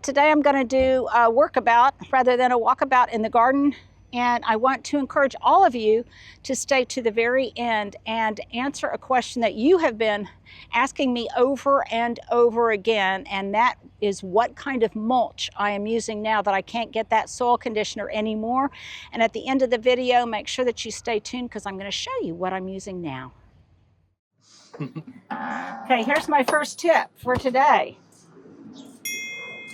Today I'm going to do a workabout rather than a walkabout in the garden, and I want to encourage all of you to stay to the very end and answer a question that you have been asking me over and over again, and that is what kind of mulch I am using now that I can't get that soil conditioner anymore. And at the end of the video, make sure that you stay tuned because I'm going to show you what I'm using now. Okay, here's my first tip for today.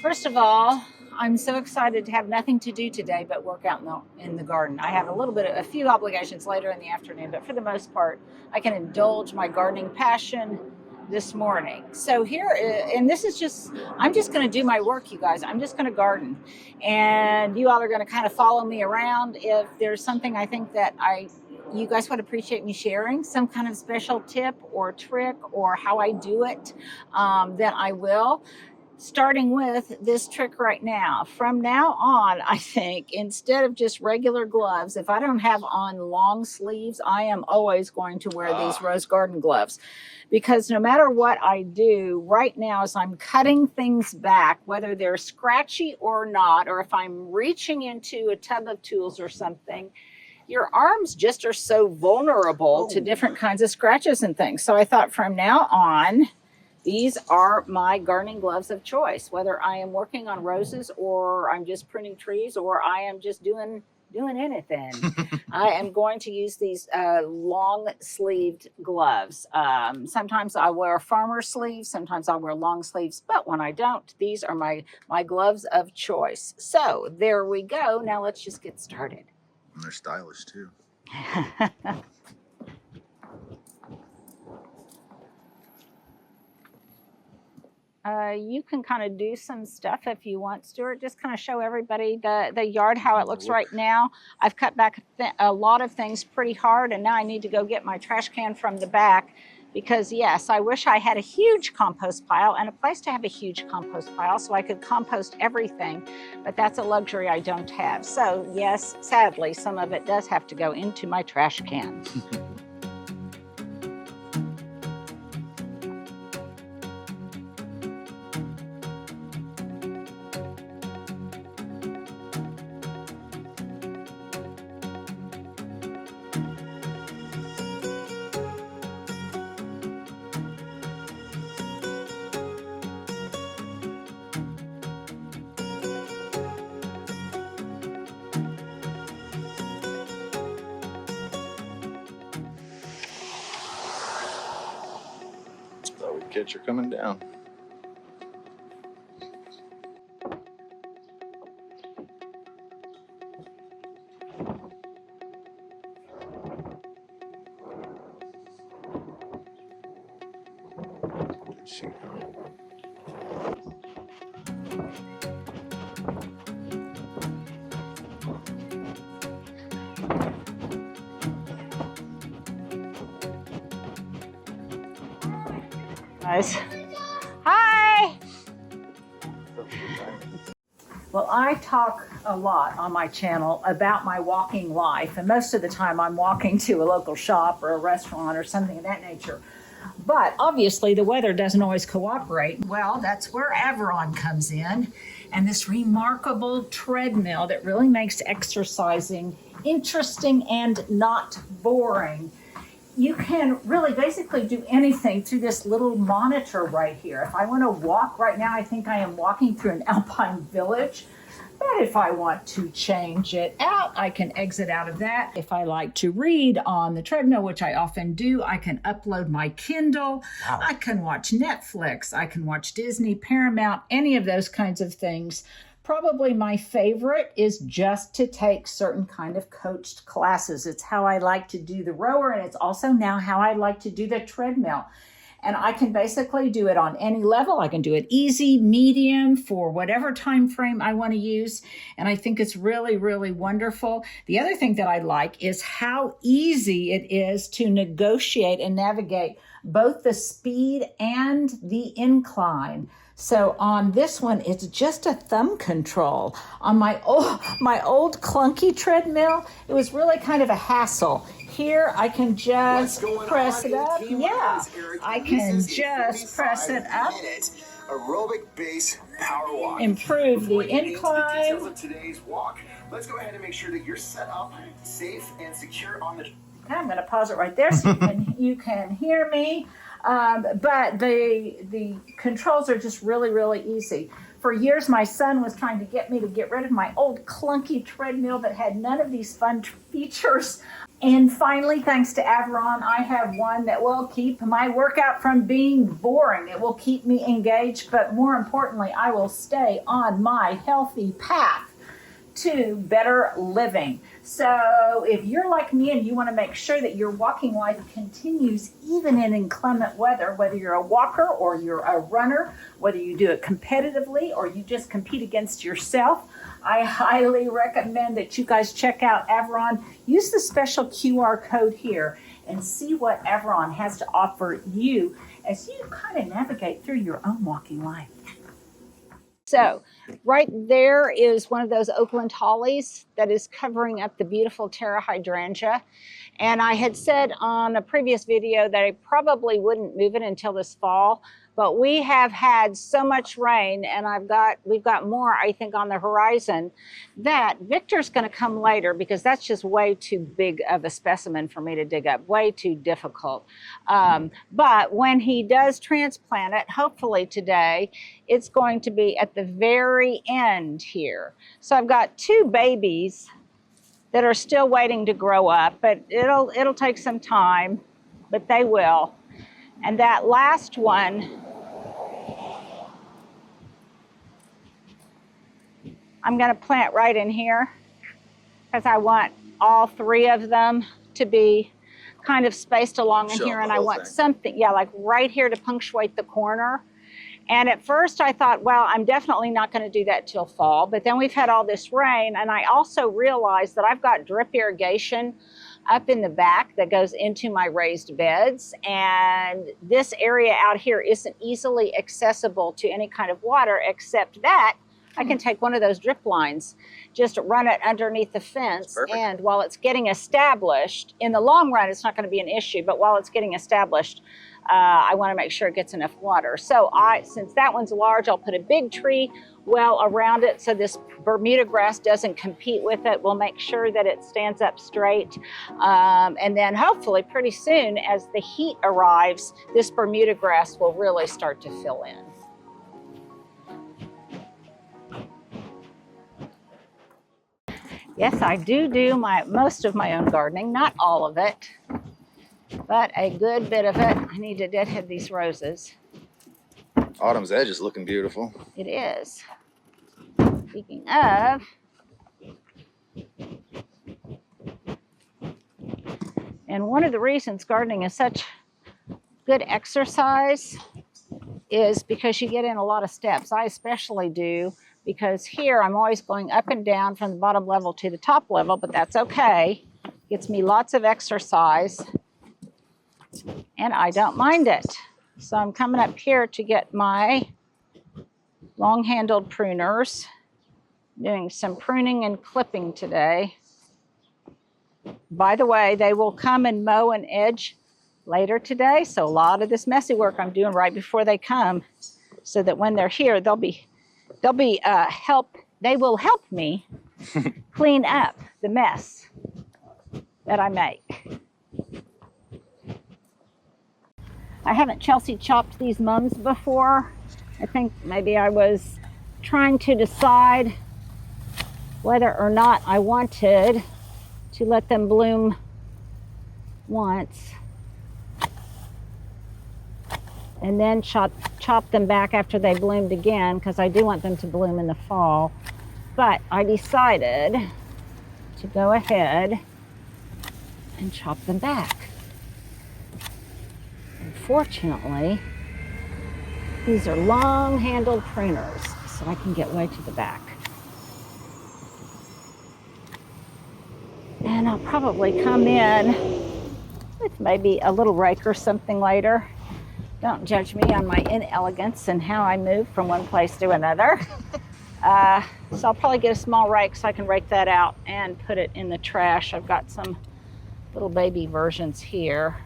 First of all, I'm so excited to have nothing to do today but work out in the garden. I have a few obligations later in the afternoon, but for the most part, I can indulge my gardening passion this morning. So I'm just going to do my work, you guys. I'm just going to garden. And you all are going to kind of follow me around. If there's something I think that you guys would appreciate me sharing, some kind of special tip or trick or how I do it, then I will. Starting with this trick right now. From now on, I think, instead of just regular gloves, if I don't have on long sleeves, I am always going to wear these rose garden gloves. Because no matter what I do right now, as I'm cutting things back, whether they're scratchy or not, or if I'm reaching into a tub of tools or something, your arms just are so vulnerable to different kinds of scratches and things. So I thought from now on, these are my gardening gloves of choice, whether I am working on roses or I'm just pruning trees or I am just doing anything. I am going to use these long-sleeved gloves. Sometimes I wear farmer sleeves, sometimes I wear long sleeves, but when I don't, these are my gloves of choice. So there we go. Now let's just get started. And they're stylish too. You can kind of do some stuff if you want, Stuart. Just kind of show everybody the yard, how it looks right now. I've cut back a lot of things pretty hard, and now I need to go get my trash can from the back because, yes, I wish I had a huge compost pile and a place to have a huge compost pile so I could compost everything, but that's a luxury I don't have. So, yes, sadly, some of it does have to go into my trash can. Thought we'd catch her coming down. Did she go? Guys. Hi! Well, I talk a lot on my channel about my walking life, and most of the time I'm walking to a local shop or a restaurant or something of that nature. But obviously the weather doesn't always cooperate. Well, that's where Averon comes in, and this remarkable treadmill that really makes exercising interesting and not boring. You can really basically do anything through this little monitor right here. If I want to walk right now, I think I am walking through an alpine village. But if I want to change it out, I can exit out of that. If I like to read on the treadmill, which I often do, I can upload my Kindle. Wow. I can watch Netflix. I can watch Disney, Paramount, any of those kinds of things. Probably my favorite is just to take certain kind of coached classes. It's how I like to do the rower, and it's also now how I like to do the treadmill. And I can basically do it on any level. I can do it easy, medium, for whatever time frame I want to use. And I think it's really, really wonderful. The other thing that I like is how easy it is to negotiate and navigate both the speed and the incline. So on this one, it's just a thumb control. On my old clunky treadmill, it was really kind of a hassle. Here, I can just press it up. Yeah, I can just press it up. aerobic base power walk. improve the Before we get into the details incline. of today's walk, let's go ahead and make sure that you're set up, safe, and secure on the. Okay, I'm going to pause it right there so you can hear me. But the controls are just really, really easy. For years, my son was trying to get me to get rid of my old clunky treadmill that had none of these fun features. And finally, thanks to Averon, I have one that will keep my workout from being boring. It will keep me engaged, but more importantly, I will stay on my healthy path to better living. So if you're like me and you want to make sure that your walking life continues even in inclement weather, whether you're a walker or you're a runner, whether you do it competitively or you just compete against yourself, I highly recommend that you guys check out Averon. Use the special QR code here and see what Averon has to offer you as you kind of navigate through your own walking life. So right there is one of those Oakland hollies that is covering up the beautiful Terra hydrangea. And I had said on a previous video that I probably wouldn't move it until this fall, but we have had so much rain, and we've got more, I think, on the horizon, that Victor's going to come later because that's just way too big of a specimen for me to dig up, way too difficult. But when he does transplant it, hopefully today, it's going to be at the very end here. So I've got two babies that are still waiting to grow up, but it'll take some time, but they will. And that last one, I'm going to plant right in here because I want all three of them to be kind of spaced along in here, and I want something, yeah, like right here to punctuate the corner. And at first I thought, well, I'm definitely not going to do that till fall. But then we've had all this rain, and I also realized that I've got drip irrigation up in the back that goes into my raised beds. And this area out here isn't easily accessible to any kind of water, except that I can take one of those drip lines, just run it underneath the fence. And while it's getting established, in the long run, it's not going to be an issue. But while it's getting established, I want to make sure it gets enough water. So since that one's large, I'll put a big tree well around it so this Bermuda grass doesn't compete with it. We'll make sure that it stands up straight. And then hopefully pretty soon as the heat arrives, this Bermuda grass will really start to fill in. Yes, I do most of my own gardening, not all of it, but a good bit of it. I need to deadhead these roses. Autumn's edge is looking beautiful. It is. Speaking of, and one of the reasons gardening is such good exercise is because you get in a lot of steps. I especially do, because here I'm always going up and down from the bottom level to the top level, but that's okay. Gets me lots of exercise, and I don't mind it. So I'm coming up here to get my long-handled pruners, doing some pruning and clipping today. By the way, they will come and mow and edge later today, so a lot of this messy work I'm doing right before they come, so that when they're here, they will help me clean up the mess that I make. I haven't Chelsea chopped these mums before. I think maybe I was trying to decide whether or not I wanted to let them bloom once and then chop them back after they bloomed again, because I do want them to bloom in the fall. But I decided to go ahead and chop them back. Unfortunately, these are long-handled pruners, so I can get way to the back. And I'll probably come in with maybe a little rake or something later. Don't judge me on my inelegance and how I move from one place to another. So I'll probably get a small rake so I can rake that out and put it in the trash. I've got some little baby versions here.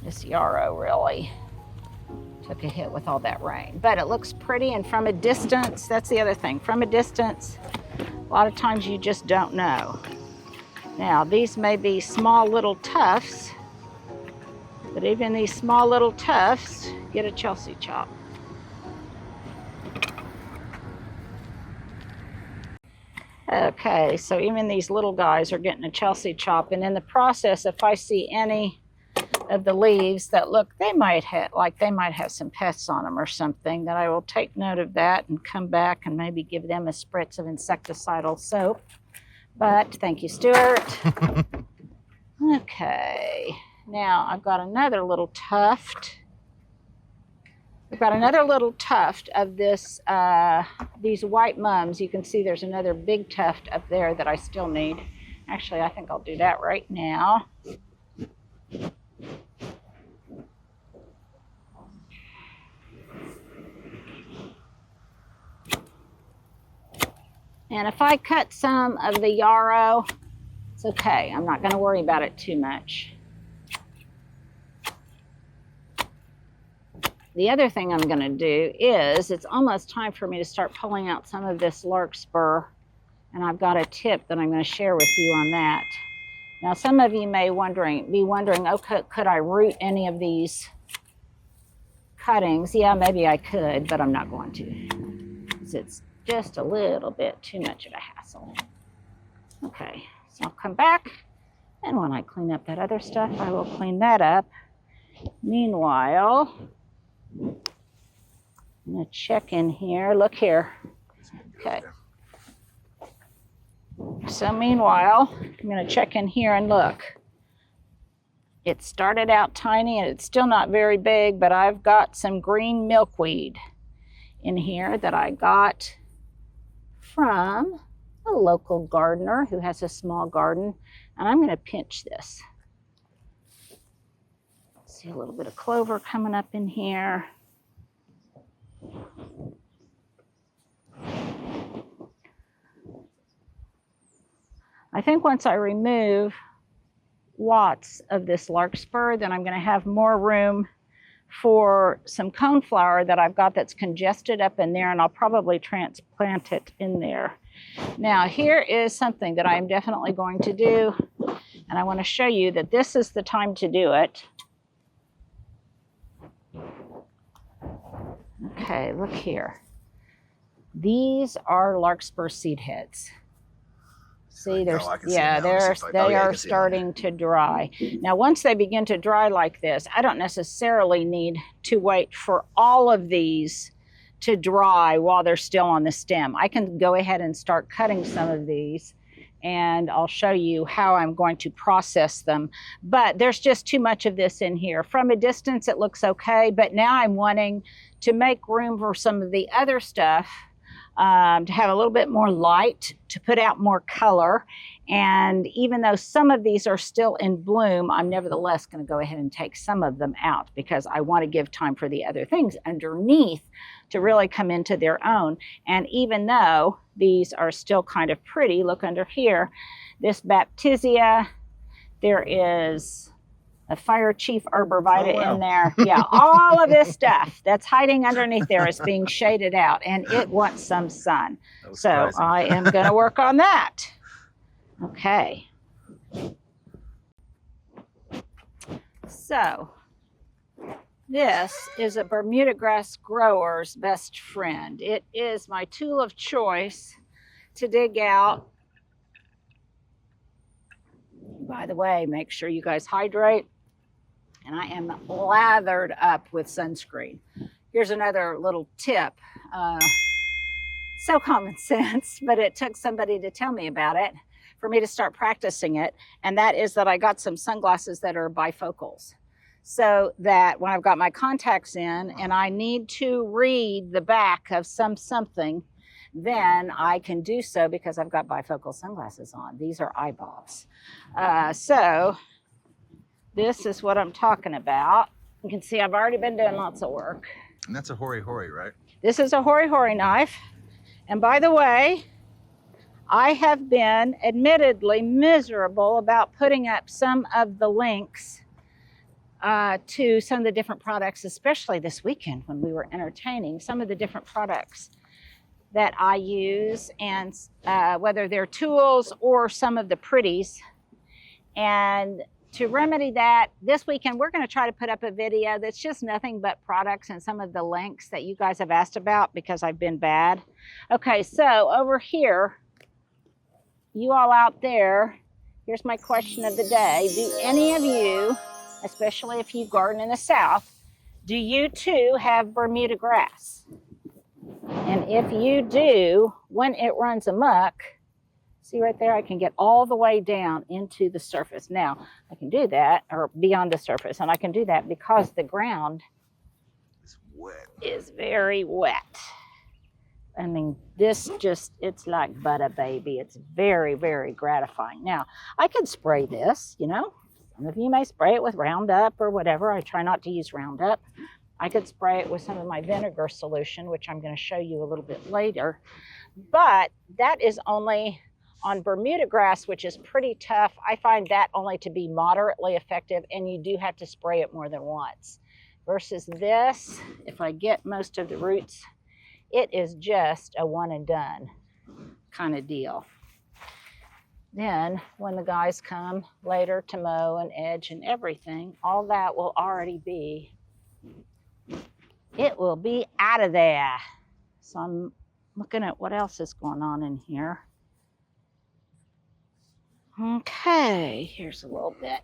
This yarrow really took a hit with all that rain. But it looks pretty, and from a distance, that's the other thing. From a distance, a lot of times you just don't know. Now, these may be small little tufts, but even these small little tufts get a Chelsea chop. Okay, so even these little guys are getting a Chelsea chop, and in the process, if I see any of the leaves that look, they might have some pests on them or something, that I will take note of that and come back and maybe give them a spritz of insecticidal soap. But thank you, Stuart. Okay, now I've got another little tuft. We've got another little tuft of this, these white mums. You can see there's another big tuft up there that I still need. Actually, I think I'll do that right now. And if I cut some of the yarrow, it's okay. I'm not going to worry about it too much. The other thing I'm going to do is, it's almost time for me to start pulling out some of this larkspur, and I've got a tip that I'm going to share with you on that. Now, some of you may be wondering, okay, could I root any of these cuttings? Yeah, maybe I could, but I'm not going to, because it's just a little bit too much of a hassle. Okay, so I'll come back, and when I clean up that other stuff, I will clean that up. Meanwhile, I'm going to check in here. Look here. Okay. So meanwhile, I'm going to check in here and look. It started out tiny and it's still not very big, but I've got some green milkweed in here that I got from a local gardener who has a small garden, and I'm going to pinch this. See a little bit of clover coming up in here. I think once I remove lots of this larkspur, then I'm going to have more room for some coneflower that I've got that's congested up in there, and I'll probably transplant it in there. Now, here is something that I'm definitely going to do, and I want to show you that this is the time to do it. Okay, look here. These are larkspur seed heads. See, they are starting to dry. Now, once they begin to dry like this, I don't necessarily need to wait for all of these to dry while they're still on the stem. I can go ahead and start cutting some of these, and I'll show you how I'm going to process them. But there's just too much of this in here. From a distance, it looks okay, but now I'm wanting to make room for some of the other stuff, to have a little bit more light, to put out more color. And even though some of these are still in bloom, I'm nevertheless going to go ahead and take some of them out, because I want to give time for the other things underneath to really come into their own. And even though these are still kind of pretty, look under here, this Baptisia, there is a fire chief arborvitae in there. Yeah, all of this stuff that's hiding underneath there is being shaded out, and it wants some sun. So I am going to work on that. Okay. So this is a Bermuda grass grower's best friend. It is my tool of choice to dig out. By the way, make sure you guys hydrate. And I am lathered up with sunscreen. Here's another little tip. So common sense, but it took somebody to tell me about it for me to start practicing it. And that is that I got some sunglasses that are bifocals, so that when I've got my contacts in and I need to read the back of something, then I can do so because I've got bifocal sunglasses on. These are eyeballs. So this is what I'm talking about. You can see I've already been doing lots of work. And that's a hori-hori, right? This is a hori-hori knife. And by the way, I have been admittedly miserable about putting up some of the links to some of the different products, especially this weekend when we were entertaining, some of the different products that I use, and whether they're tools or some of the pretties. And to remedy that, this weekend we're going to try to put up a video that's just nothing but products and some of the links that you guys have asked about because I've been bad. Okay, so over here, you all out there, here's my question of the day. Do any of you, especially if you garden in the South, do you too have Bermuda grass? And if you do, when it runs amok, see right there, I can get all the way down into the surface. Now, I can do that, or beyond the surface, and I can do that because the ground is very wet. I mean, this just, it's like butter, baby. It's very, very gratifying. Now, I could spray this, you know. Some of you may spray it with Roundup or whatever. I try not to use Roundup. I could spray it with some of my vinegar solution, which I'm going to show you a little bit later. But that is only on Bermuda grass, which is pretty tough. I find that only to be moderately effective, and you do have to spray it more than once. Versus this, if I get most of the roots, it is just a one and done kind of deal. Then when the guys come later to mow and edge and everything, all that will already be, it will be out of there. So I'm looking at what else is going on in here. Okay, here's a little bit.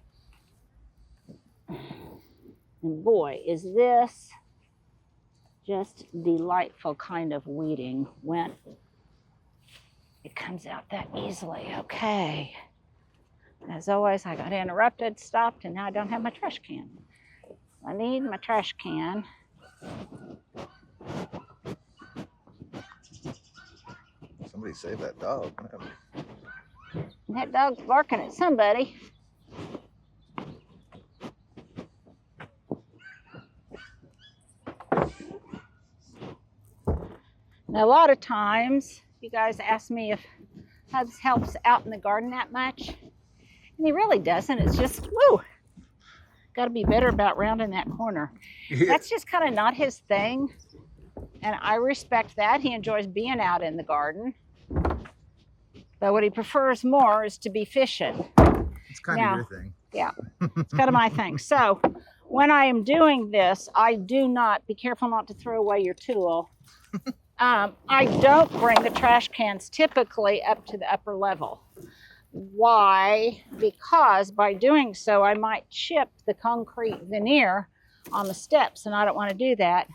And boy, is this just delightful kind of weeding when it comes out that easily. Okay. As always, I got interrupted, stopped, and now I don't have my trash can. I need my trash can. Somebody save that dog. That dog's barking at somebody. Now, a lot of times, you guys ask me if Hubs helps out in the garden that much. And he really doesn't. It's just, woo, got to be better about rounding that corner. That's just kind of not his thing. And I respect that. He enjoys being out in the garden. But what he prefers more is to be fishing. It's kind of your thing. Yeah, it's kind of my thing. So when I am doing this, I do not, be careful not to throw away your tool. I don't bring the trash cans typically up to the upper level. Why? Because by doing so, I might chip the concrete veneer on the steps, and I don't want to do that.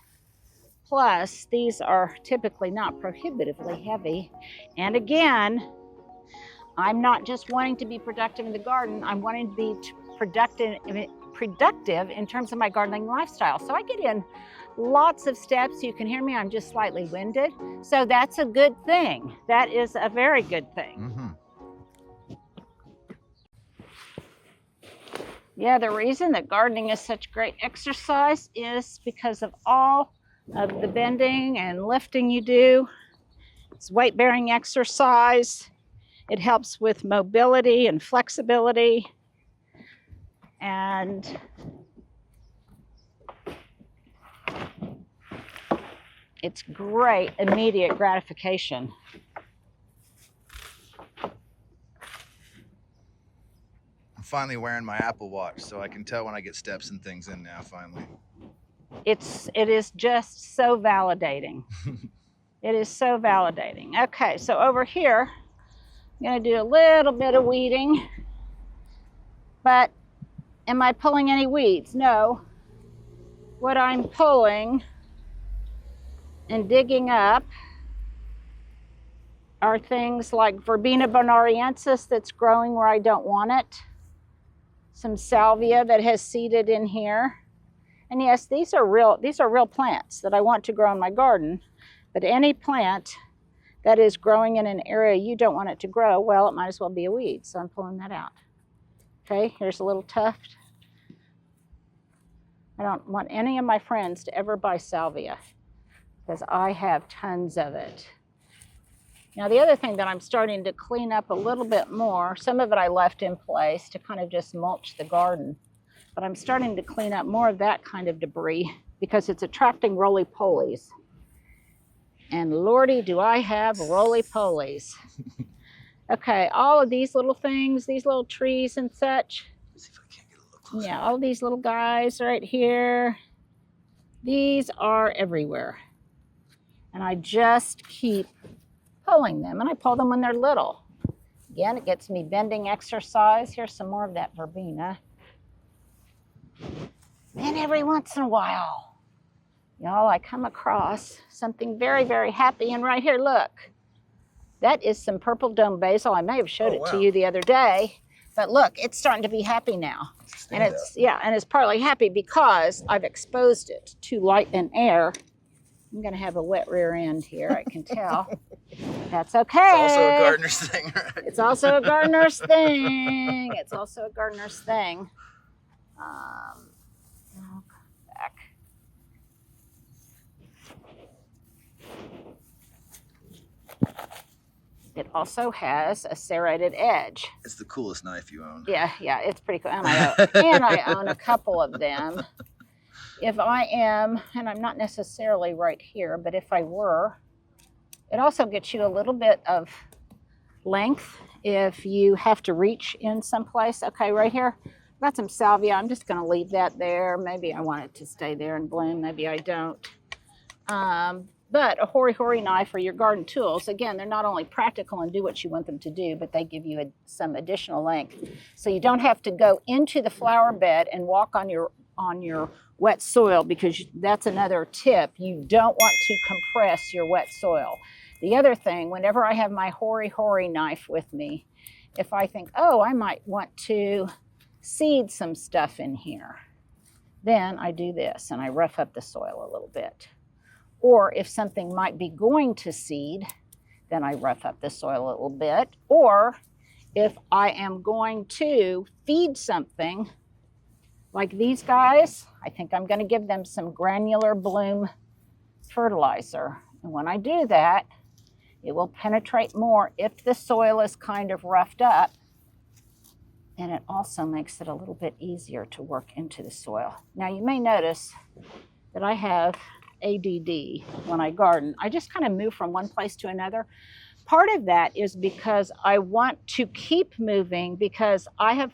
Plus, these are typically not prohibitively heavy. And again, I'm not just wanting to be productive in the garden, I'm wanting to be productive in terms of my gardening lifestyle. So I get in lots of steps. You can hear me, I'm just slightly winded. So that's a good thing. That is a very good thing. Mm-hmm. Yeah, the reason that gardening is such great exercise is because of all of the bending and lifting you do. It's weight-bearing exercise. It helps with mobility and flexibility. And it's great immediate gratification. I'm finally wearing my Apple Watch, so I can tell when I get steps and things in now, finally. It is just so validating. It is so validating. Okay, so over here, I'm going to do a little bit of weeding. But am I pulling any weeds? No. What I'm pulling and digging up are things like Verbena bonariensis that's growing where I don't want it. Some salvia that has seeded in here. And yes, these are real plants that I want to grow in my garden. But any plant that is growing in an area you don't want it to grow, well, it might as well be a weed. So I'm pulling that out. Okay, here's a little tuft. I don't want any of my friends to ever buy salvia because I have tons of it. Now, the other thing that I'm starting to clean up a little bit more, some of it I left in place to kind of just mulch the garden. But I'm starting to clean up more of that kind of debris because it's attracting roly-polies. And Lordy, do I have roly-polies. Okay, all of these little things, these little trees and such. Let's see if I can't get a little closer. Yeah, all these little guys right here. These are everywhere. And I just keep pulling them. And I pull them when they're little. Again, it gets me bending exercise. Here's some more of that verbena. And every once in a while, y'all, I come across something very, very happy. And right here, look. That is some purple dome basil. I may have showed it to you the other day. But look, it's starting to be happy now. And it's partly happy because I've exposed it to light and air. I'm going to have a wet rear end here, I can tell. That's okay. It's also a gardener's thing, right? It's also a gardener's thing. It's also a gardener's thing. I'll come back. It also has a serrated edge. It's the coolest knife you own. Yeah, it's pretty cool. And I own a couple of them. If I am, and I'm not necessarily right here, but if I were, it also gets you a little bit of length if you have to reach in someplace. Okay, right here, I've got some salvia. I'm just going to leave that there. Maybe I want it to stay there and bloom. Maybe I don't. But a hori-hori knife for your garden tools, again, they're not only practical and do what you want them to do, but they give you some additional length. So you don't have to go into the flower bed and walk on your wet soil, because that's another tip. You don't want to compress your wet soil. The other thing, whenever I have my hori-hori knife with me, if I think, oh, I might want to seed some stuff in here, then I do this and I rough up the soil a little bit. Or if something might be going to seed, then I rough up the soil a little bit. Or if I am going to feed something, like these guys, I think I'm going to give them some granular bloom fertilizer. And when I do that, it will penetrate more if the soil is kind of roughed up. And it also makes it a little bit easier to work into the soil. Now you may notice that I have ADD when I garden. I just kind of move from one place to another. Part of that is because I want to keep moving, because I have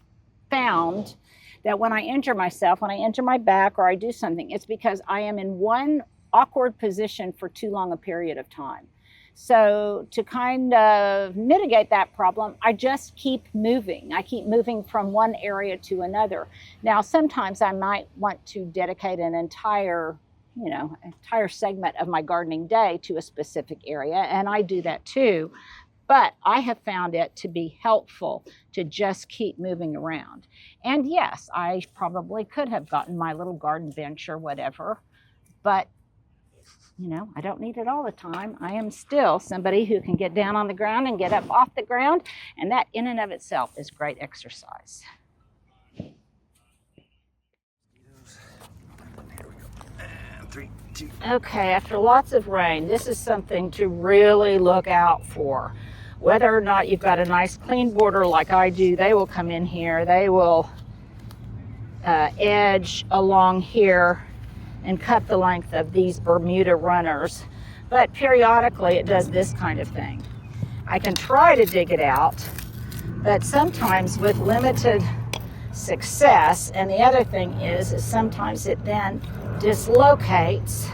found that when I injure myself, when I injure my back or I do something, it's because I am in one awkward position for too long a period of time. So to kind of mitigate that problem, I just keep moving. I keep moving from one area to another. Now, sometimes I might want to dedicate an entire segment of my gardening day to a specific area, and I do that too. But I have found it to be helpful to just keep moving around. And yes, I probably could have gotten my little garden bench or whatever, but I don't need it all the time. I am still somebody who can get down on the ground and get up off the ground, and that in and of itself is great exercise. Okay, after lots of rain, this is something to really look out for. Whether or not you've got a nice clean border like I do, they will come in here. They will edge along here and cut the length of these Bermuda runners. But periodically it does this kind of thing. I can try to dig it out, but sometimes with limited success. And the other thing is sometimes it then dislocates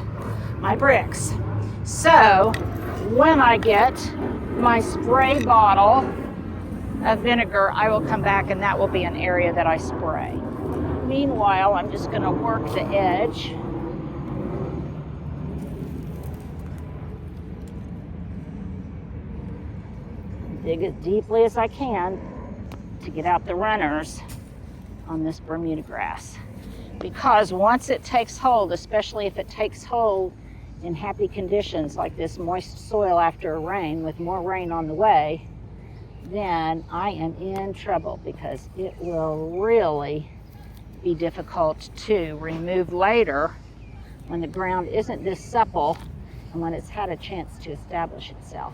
my bricks. So when I get my spray bottle of vinegar, I will come back and that will be an area that I spray. Meanwhile, I'm just going to work the edge. Dig as deeply as I can to get out the runners on this Bermuda grass. Because once it takes hold, especially if it takes hold in happy conditions like this moist soil after a rain with more rain on the way, then I am in trouble, because it will really be difficult to remove later when the ground isn't this supple and when it's had a chance to establish itself.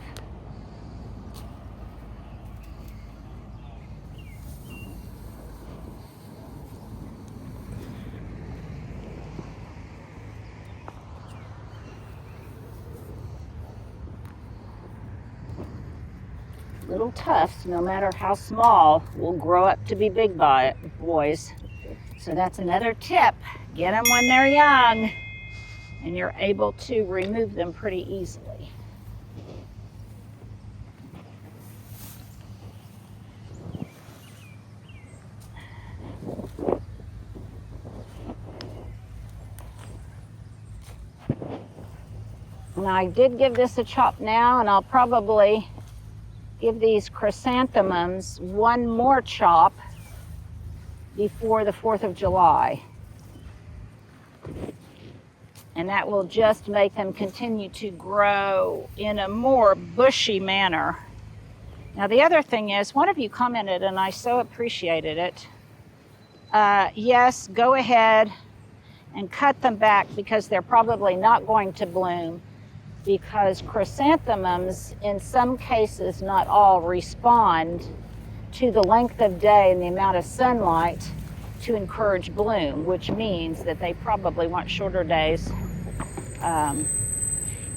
Little tufts, no matter how small, will grow up to be big boys. So that's another tip. Get them when they're young, and you're able to remove them pretty easily. And I did give this a chop now, and I'll probably give these chrysanthemums one more chop before the 4th of July. And that will just make them continue to grow in a more bushy manner. Now the other thing is, one of you commented, and I so appreciated it, yes, go ahead and cut them back because they're probably not going to bloom, because chrysanthemums, in some cases, not all, respond to the length of day and the amount of sunlight to encourage bloom, which means that they probably want shorter days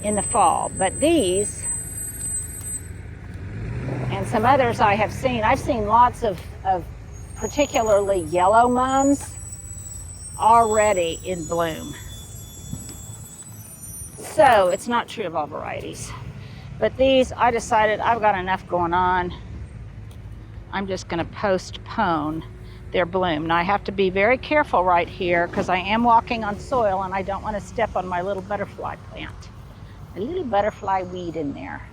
in the fall. But these, and some others I have seen, I've seen lots of particularly yellow mums already in bloom. So it's not true of all varieties. But these, I decided I've got enough going on. I'm just going to postpone their bloom. Now I have to be very careful right here because I am walking on soil and I don't want to step on my little butterfly plant. A little butterfly weed in there.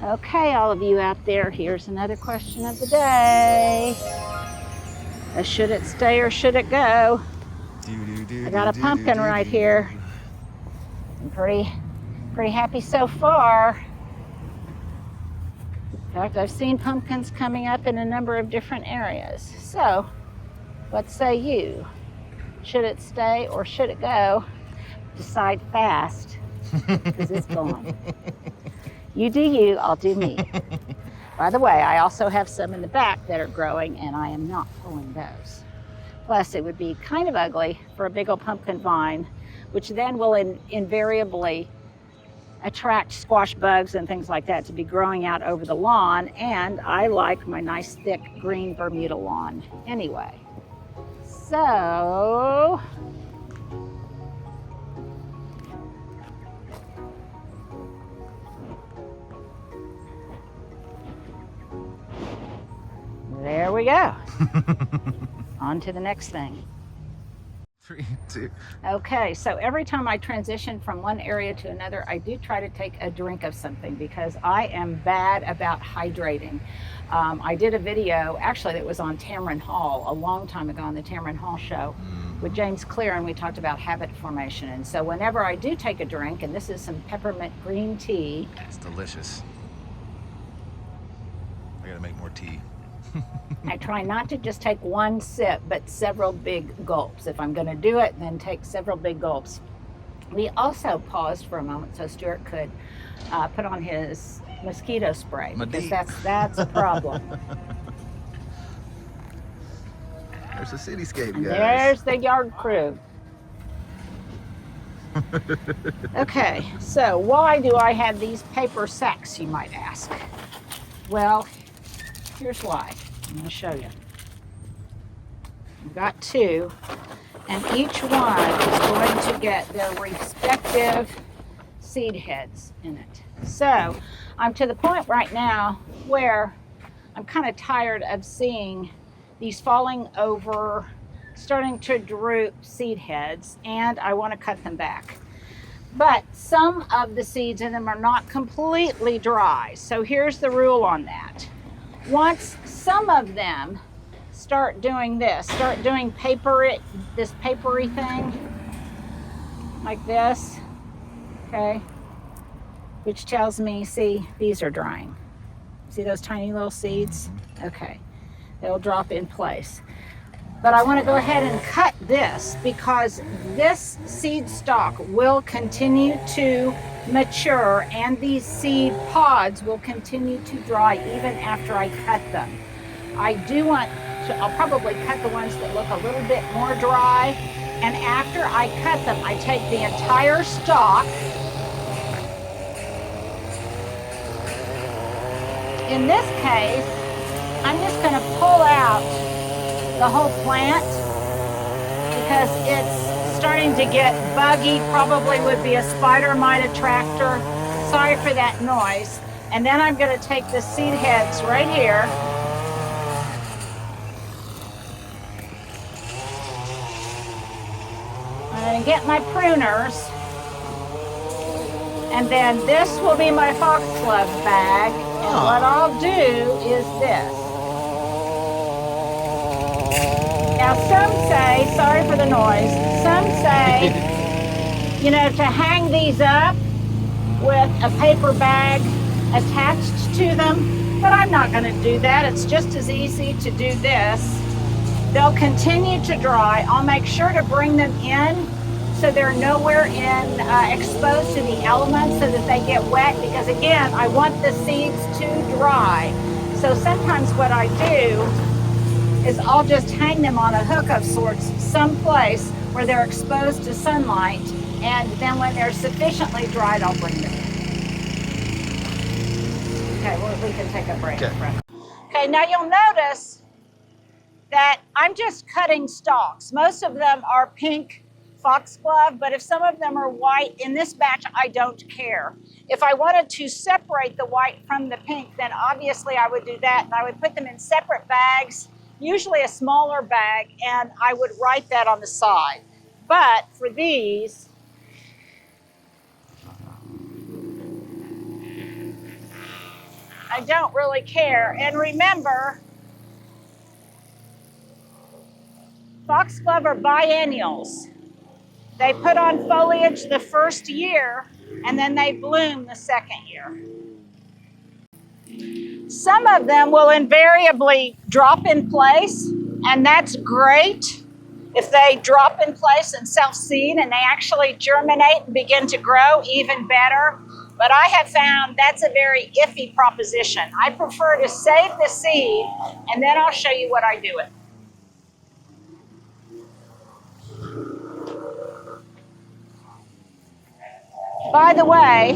Okay, all of you out there, here's another question of the day. Should it stay or should it go? I got a pumpkin right here. I'm pretty happy so far. In fact, I've seen pumpkins coming up in a number of different areas. So, what say you? Should it stay or should it go? Decide fast, because it's gone. You do you, I'll do me. By the way, I also have some in the back that are growing, and I am not pulling those. Plus, it would be kind of ugly for a big old pumpkin vine, which then will invariably attract squash bugs and things like that to be growing out over the lawn, and I like my nice thick green Bermuda lawn anyway. So, there we go. On to the next thing. 3, 2. Okay, so every time I transition from one area to another, I do try to take a drink of something because I am bad about hydrating. I did a video, actually, that was on Tamron Hall a long time ago on the Tamron Hall show with James Clear, and we talked about habit formation. And so whenever I do take a drink, and this is some peppermint green tea. It's delicious. I gotta make more tea. I try not to just take one sip, but several big gulps. If I'm going to do it, then take several big gulps. We also paused for a moment so Stuart could put on his mosquito spray, because that's a problem. There's the cityscape, And guys. there's the yard crew. Okay, so why do I have these paper sacks, you might ask? Well, here's why. I'm going to show you. I've got two, and each one is going to get their respective seed heads in it. So I'm to the point right now where I'm kind of tired of seeing these falling over, starting to droop seed heads, and I want to cut them back. But some of the seeds in them are not completely dry. So here's the rule on that. Once some of them start doing this, start doing this papery thing, like this, okay, which tells me, see, these are drying. See those tiny little seeds? Okay, they'll drop in place. But I want to go ahead and cut this because this seed stalk will continue to mature and these seed pods will continue to dry even after I cut them. I do want to, I'll probably cut the ones that look a little bit more dry. And after I cut them, I take the entire stalk. In this case, I'm just going to pull out the whole plant because it's starting to get buggy. Probably would be a spider mite attractor. Sorry for that noise. And then I'm going to take the seed heads right here. I'm going to get my pruners. And then this will be my foxglove bag. And what I'll do is this. Now some say, sorry for the noise, some say, you know, to hang these up with a paper bag attached to them, but I'm not going to do that. It's just as easy to do this. They'll continue to dry. I'll make sure to bring them in so they're nowhere exposed to the elements so that they get wet, because again, I want the seeds to dry. So sometimes what I do is I'll just hang them on a hook of sorts someplace where they're exposed to sunlight, and then when they're sufficiently dried, I'll bring them in. Okay, well, we can take a break. Okay, now you'll notice that I'm just cutting stalks. Most of them are pink foxglove, but if some of them are white, in this batch, I don't care. If I wanted to separate the white from the pink, then obviously I would do that, and I would put them in separate bags, usually a smaller bag, and I would write that on the side. But for these, I don't really care. And remember, foxglove are biennials. They put on foliage the first year, and then they bloom the second year. Some of them will invariably drop in place, and that's great. If they drop in place and self-seed and they actually germinate and begin to grow, even better. But I have found that's a very iffy proposition. I prefer to save the seed, and then I'll show you what I do with it. By the way,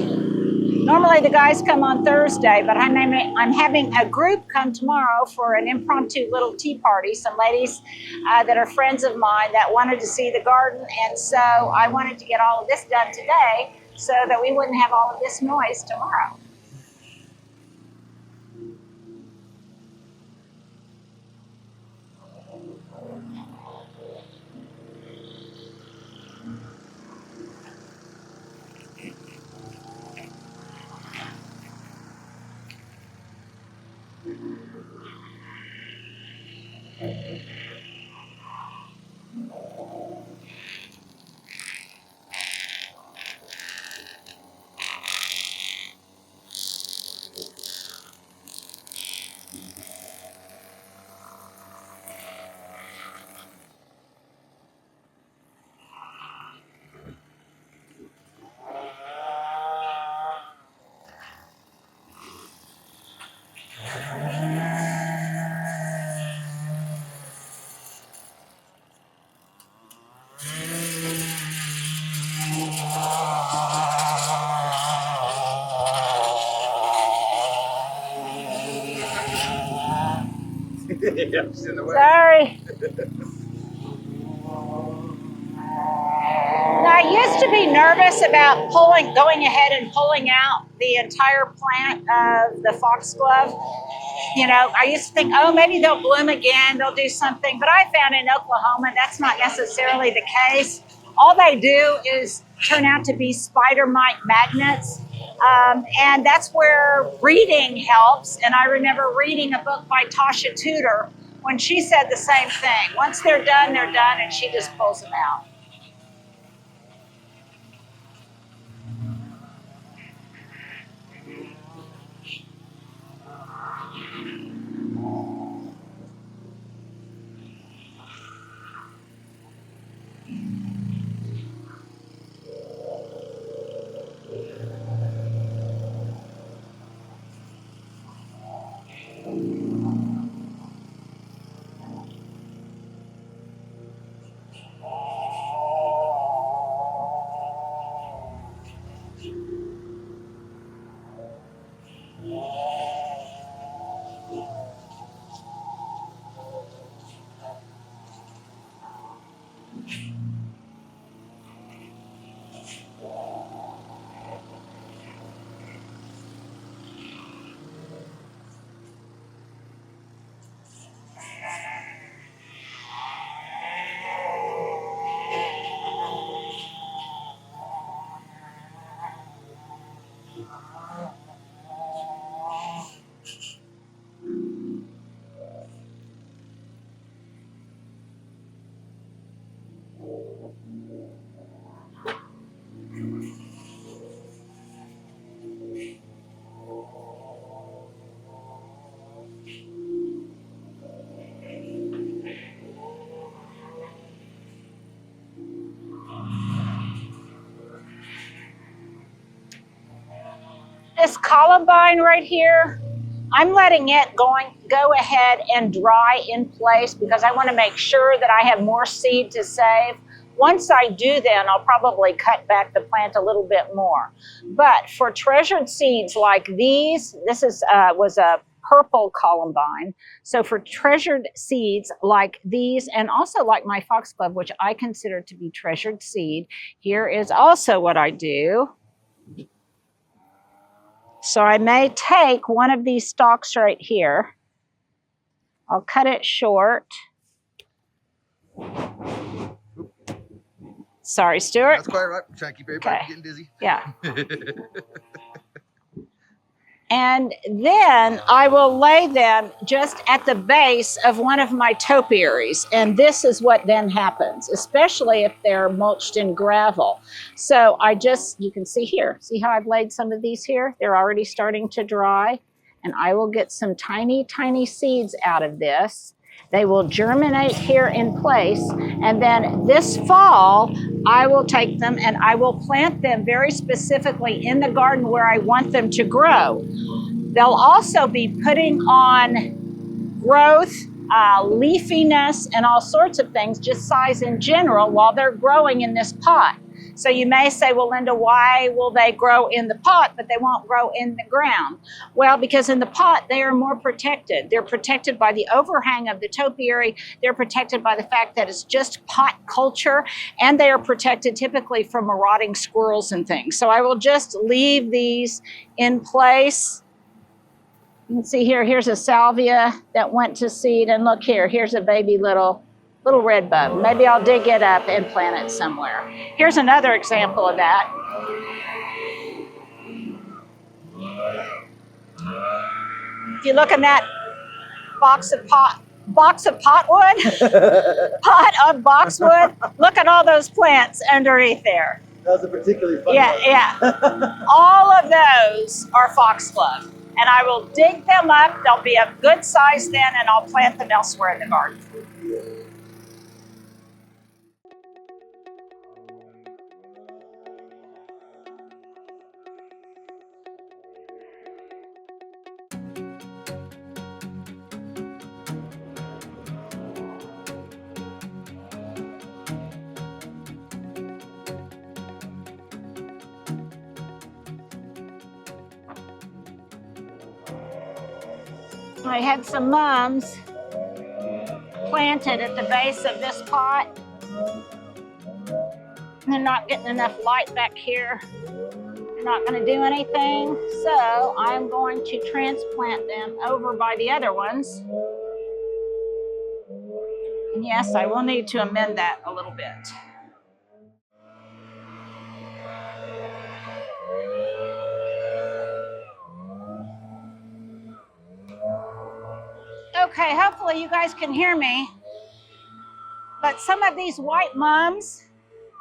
normally the guys come on Thursday, but I'm having a group come tomorrow for an impromptu little tea party. Some ladies that are friends of mine that wanted to see the garden, and so I wanted to get all of this done today so that we wouldn't have all of this noise tomorrow. Sorry. Now, I used to be nervous about going ahead and pulling out the entire plant of the foxglove. You know, I used to think, oh, maybe they'll bloom again, they'll do something. But I found in Oklahoma, that's not necessarily the case. All they do is turn out to be spider mite magnets. And that's where reading helps. And I remember reading a book by Tasha Tudor when she said the same thing. Once they're done, and she just pulls them out. this columbine right here, I'm letting it go ahead and dry in place because I want to make sure that I have more seed to save. Once I do, then I'll probably cut back the plant a little bit more. But for treasured seeds like these, this was a purple columbine. So for treasured seeds like these, and also like my foxglove, which I consider to be treasured seed, here is also what I do. So I may take one of these stalks right here. I'll cut it short. Sorry, Stuart. That's quite right. I'm trying to keep everybody from getting dizzy. Yeah. And then I will lay them just at the base of one of my topiaries. And this is what then happens, especially if they're mulched in gravel. So you can see here, see how I've laid some of these here? They're already starting to dry. And I will get some tiny, tiny seeds out of this. They will germinate here in place. And then this fall, I will take them and I will plant them very specifically in the garden where I want them to grow. They'll also be putting on growth, leafiness, and all sorts of things, just size in general, while they're growing in this pot. So you may say, well, Linda, why will they grow in the pot, but they won't grow in the ground? Well, because in the pot, they are more protected. They're protected by the overhang of the topiary. They're protected by the fact that it's just pot culture, and they are protected typically from marauding squirrels and things. So I will just leave these in place. You can see here, here's a salvia that went to seed, and look here, here's a baby little red bud. Maybe I'll dig it up and plant it somewhere. Here's another example of that. If you look in that box of boxwood, look at all those plants underneath there. That was a particularly fun one. Yeah. All of those are foxglove. And I will dig them up. They'll be a good size then, and I'll plant them elsewhere in the garden. I had some mums planted at the base of this pot. They're not getting enough light back here. They're not going to do anything. So I'm going to transplant them over by the other ones. And yes, I will need to amend that a little bit. Okay, hopefully you guys can hear me. But some of these white mums,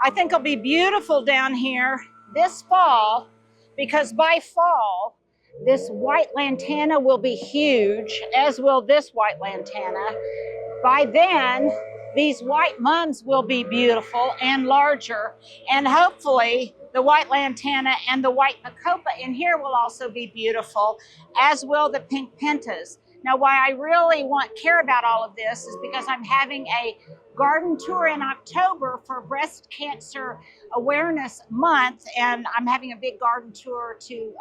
I think will be beautiful down here this fall, because by fall, this white lantana will be huge, as will this white lantana. By then, these white mums will be beautiful and larger, and hopefully the white lantana and the white macopa in here will also be beautiful, as will the pink pentas. Now, why I really care about all of this is because I'm having a garden tour in October for Breast Cancer Awareness Month, and I'm having a big garden tour to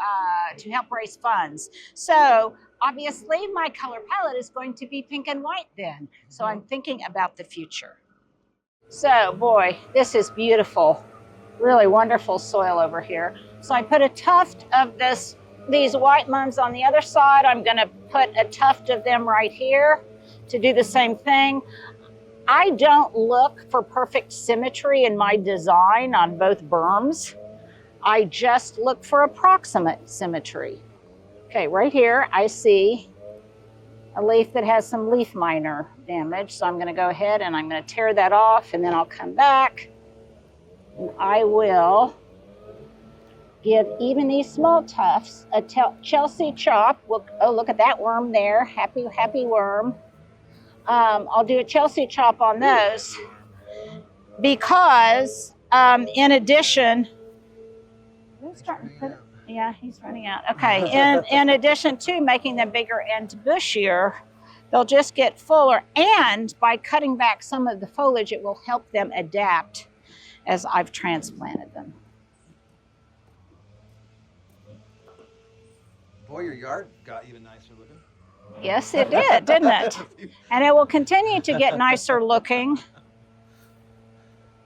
help raise funds. So obviously my color palette is going to be pink and white then. So I'm thinking about the future. So boy, this is beautiful, really wonderful soil over here. So I put a tuft of these white mums on the other side. I'm going to put a tuft of them right here to do the same thing. I don't look for perfect symmetry in my design on both berms. I just look for approximate symmetry. Okay, right here I see a leaf that has some leaf miner damage. So I'm going to go ahead and I'm going to tear that off, and then I'll come back and I will give even these small tufts a Chelsea chop. Oh, look at that worm there. Happy, happy worm. I'll do a Chelsea chop on those because in addition, Yeah, he's running out. Okay, in addition to making them bigger and bushier, they'll just get fuller. And by cutting back some of the foliage, it will help them adapt as I've transplanted them. Boy, your yard got even nicer looking. Yes, it did, didn't it? And it will continue to get nicer looking.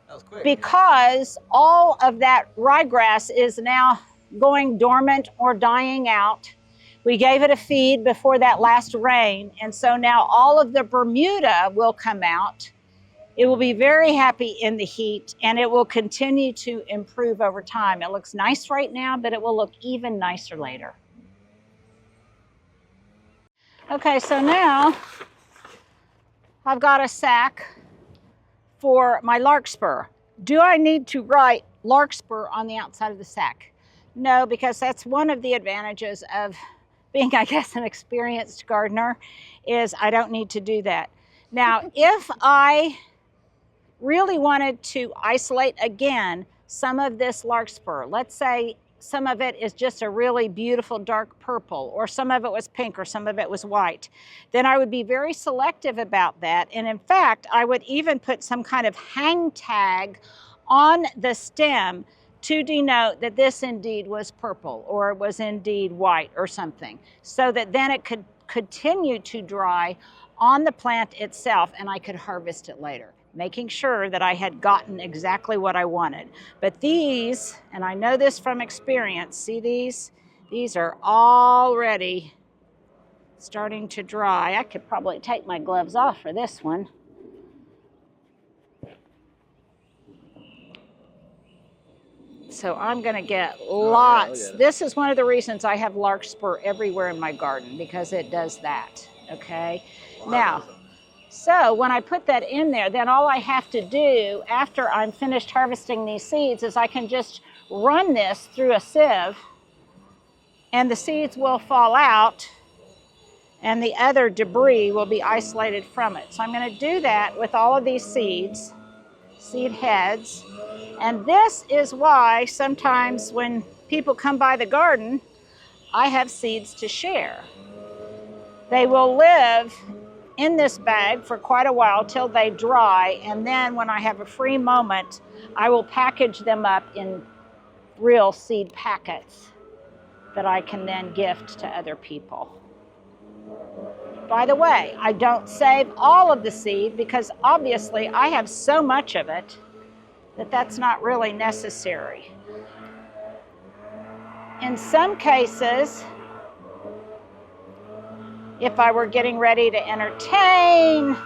That was quick. Because all of that ryegrass is now going dormant or dying out. We gave it a feed before that last rain, and so now all of the Bermuda will come out. It will be very happy in the heat, and it will continue to improve over time. It looks nice right now, but it will look even nicer later. Okay, so now I've got a sack for my Larkspur. Do I need to write Larkspur on the outside of the sack? No, because that's one of the advantages of being, I guess, an experienced gardener, is I don't need to do that. Now, if I really wanted to isolate again some of this Larkspur, let's say some of it is just a really beautiful dark purple, or some of it was pink, or some of it was white, then I would be very selective about that. And in fact, I would even put some kind of hang tag on the stem to denote that this indeed was purple, or it was indeed white, or something, so that then it could continue to dry on the plant itself and I could harvest it later, making sure that I had gotten exactly what I wanted. But these, and I know this from experience, see these? These are already starting to dry. I could probably take my gloves off for this one. So I'm gonna get lots. This is one of the reasons I have Larkspur everywhere in my garden, because it does that, okay? Now, so when I put that in there, then all I have to do after I'm finished harvesting these seeds is I can just run this through a sieve, and the seeds will fall out and the other debris will be isolated from it. So I'm going to do that with all of these seeds, seed heads. And this is why sometimes when people come by the garden, I have seeds to share. They will live in this bag for quite a while till they dry, and then when I have a free moment, I will package them up in real seed packets that I can then gift to other people. By the way, I don't save all of the seed because obviously I have so much of it that that's not really necessary. In some cases, if I were getting ready to entertain,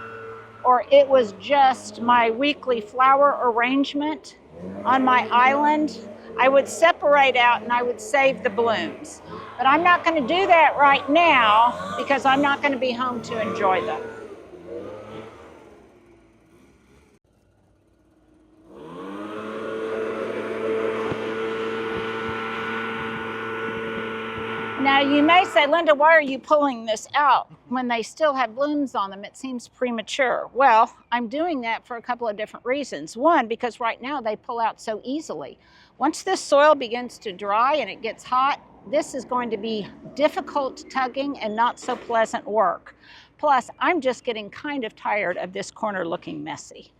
or it was just my weekly flower arrangement on my island, I would separate out and I would save the blooms. But I'm not going to do that right now because I'm not going to be home to enjoy them. Now you may say, Linda, why are you pulling this out when they still have blooms on them? It seems premature. Well, I'm doing that for a couple of different reasons. One, because right now they pull out so easily. Once this soil begins to dry and it gets hot, this is going to be difficult tugging and not so pleasant work. Plus, I'm just getting kind of tired of this corner looking messy.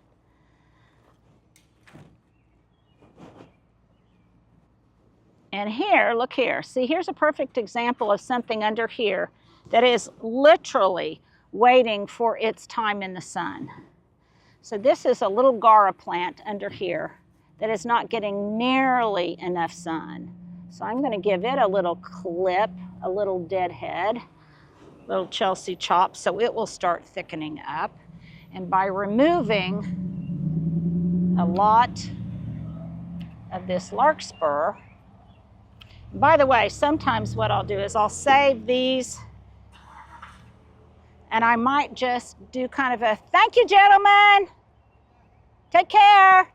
And here, look here. See, here's a perfect example of something under here that is literally waiting for its time in the sun. So this is a little Gara plant under here that is not getting nearly enough sun. So I'm going to give it a little clip, a little deadhead, little Chelsea chop, so it will start thickening up. And by removing a lot of this Larkspur, by the way, sometimes what I'll do is I'll save these and I might just do kind of a, thank you, gentlemen, take care.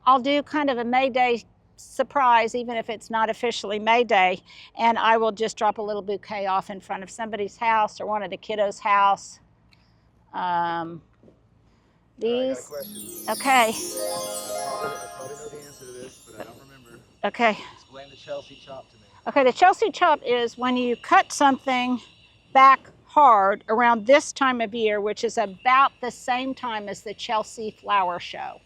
I'll do kind of a May Day surprise, even if it's not officially May Day, and I will just drop a little bouquet off in front of somebody's house or one of the kiddos' house. These, I got a question. okay. I probably know the answer to this, but I don't remember. Okay. Explain the Chelsea chop to me. Okay, the Chelsea chop is when you cut something back hard around this time of year, which is about the same time as the Chelsea flower show.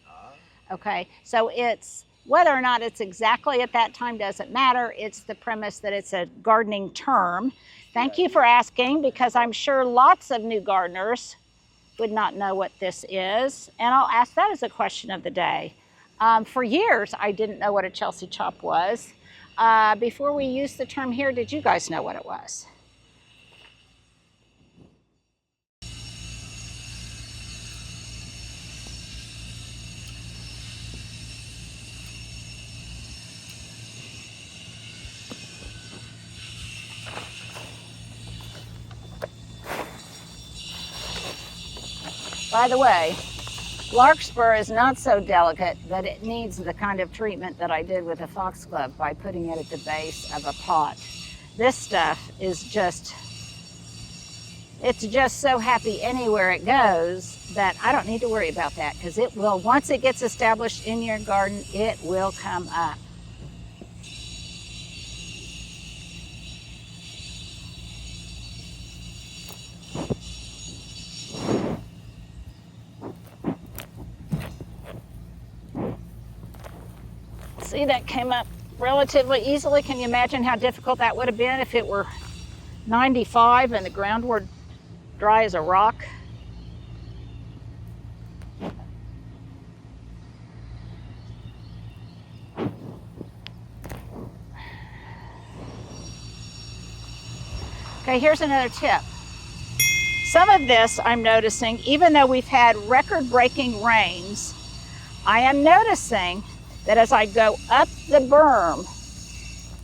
Okay, so it's whether or not it's exactly at that time doesn't matter. It's the premise that it's a gardening term. Thank you for asking, because I'm sure lots of new gardeners would not know what this is. And I'll ask that as a question of the day. For years, I didn't know what a Chelsea chop was. Before we used the term here, did you guys know what it was? By the way, Larkspur is not so delicate that it needs the kind of treatment that I did with the foxglove by putting it at the base of a pot. This stuff is it's just so happy anywhere it goes that I don't need to worry about that, because it will, once it gets established in your garden, it will come up. See, that came up relatively easily. Can you imagine how difficult that would have been if it were 95 and the ground were dry as a rock? Okay, here's another tip. Some of this I'm noticing, even though we've had record-breaking rains, I am noticing that as I go up the berm,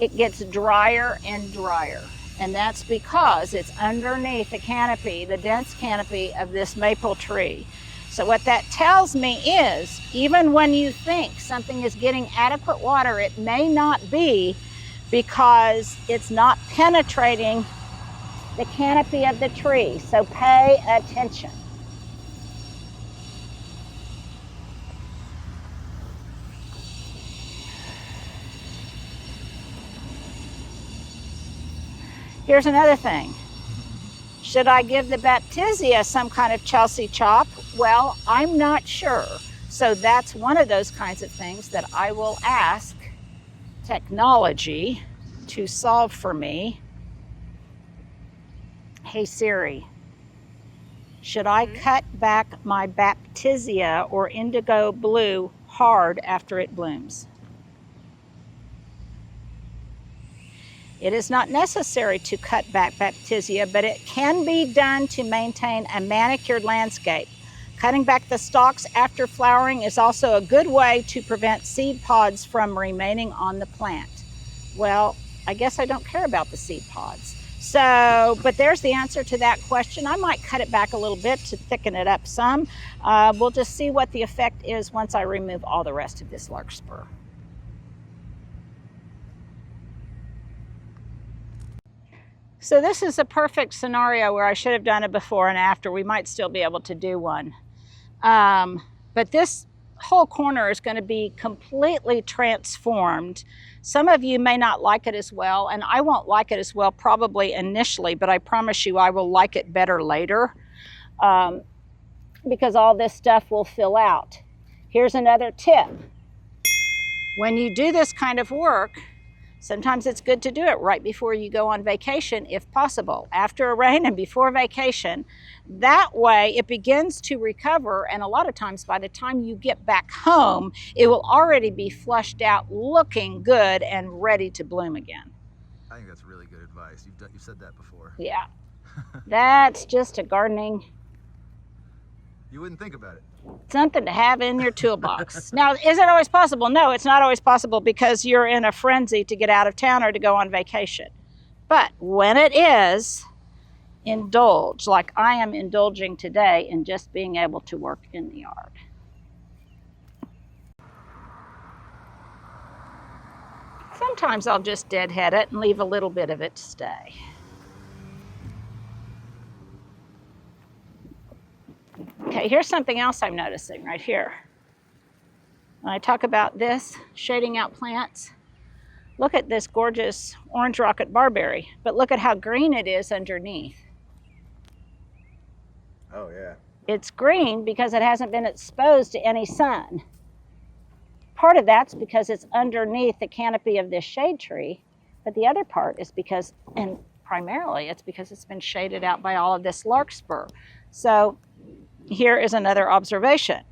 it gets drier and drier. And that's because it's underneath the canopy, the dense canopy of this maple tree. So what that tells me is, even when you think something is getting adequate water, it may not be, because it's not penetrating the canopy of the tree. So pay attention. Here's another thing. Should I give the Baptisia some kind of Chelsea chop? Well, I'm not sure. So that's one of those kinds of things that I will ask technology to solve for me. Hey Siri, should I cut back my Baptisia or indigo blue hard after it blooms? It is not necessary to cut back Baptisia, but it can be done to maintain a manicured landscape. Cutting back the stalks after flowering is also a good way to prevent seed pods from remaining on the plant. Well, I guess I don't care about the seed pods. So, but there's the answer to that question. I might cut it back a little bit to thicken it up some. We'll just see what the effect is once I remove all the rest of this larkspur. So this is a perfect scenario where I should have done a before and after. We might still be able to do one. But this whole corner is going to be completely transformed. Some of you may not like it as well, and I won't like it as well probably initially, but I promise you I will like it better later, because all this stuff will fill out. Here's another tip. When you do this kind of work, sometimes it's good to do it right before you go on vacation, if possible, after a rain and before vacation. That way it begins to recover, and a lot of times by the time you get back home, it will already be flushed out, looking good and ready to bloom again. I think that's really good advice. You've said that before. Yeah, that's just a gardening. You wouldn't think about it. Something to have in your toolbox. Now, is it always possible? No, it's not always possible, because you're in a frenzy to get out of town or to go on vacation. But when it is, indulge, like I am indulging today in just being able to work in the yard. Sometimes I'll just deadhead it and leave a little bit of it to stay. Okay, here's something else I'm noticing right here. When I talk about this, shading out plants, Look at this gorgeous orange rocket barberry, but look at how green it is underneath. Oh, yeah. It's green because it hasn't been exposed to any sun. Part of that's because it's underneath the canopy of this shade tree, but the other part is because, and primarily it's because it's been shaded out by all of this larkspur. So here is another observation.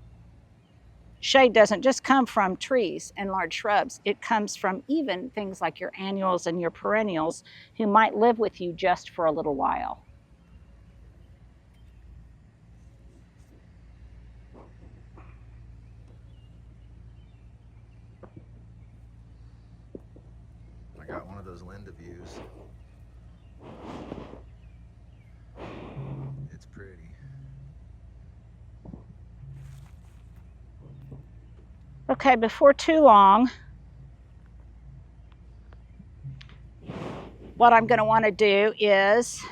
Shade doesn't just come from trees and large shrubs. It comes from even things like your annuals and your perennials who might live with you just for a little while. I got one of those Linda views. It's pretty. Okay, before too long, what I'm going to want to do is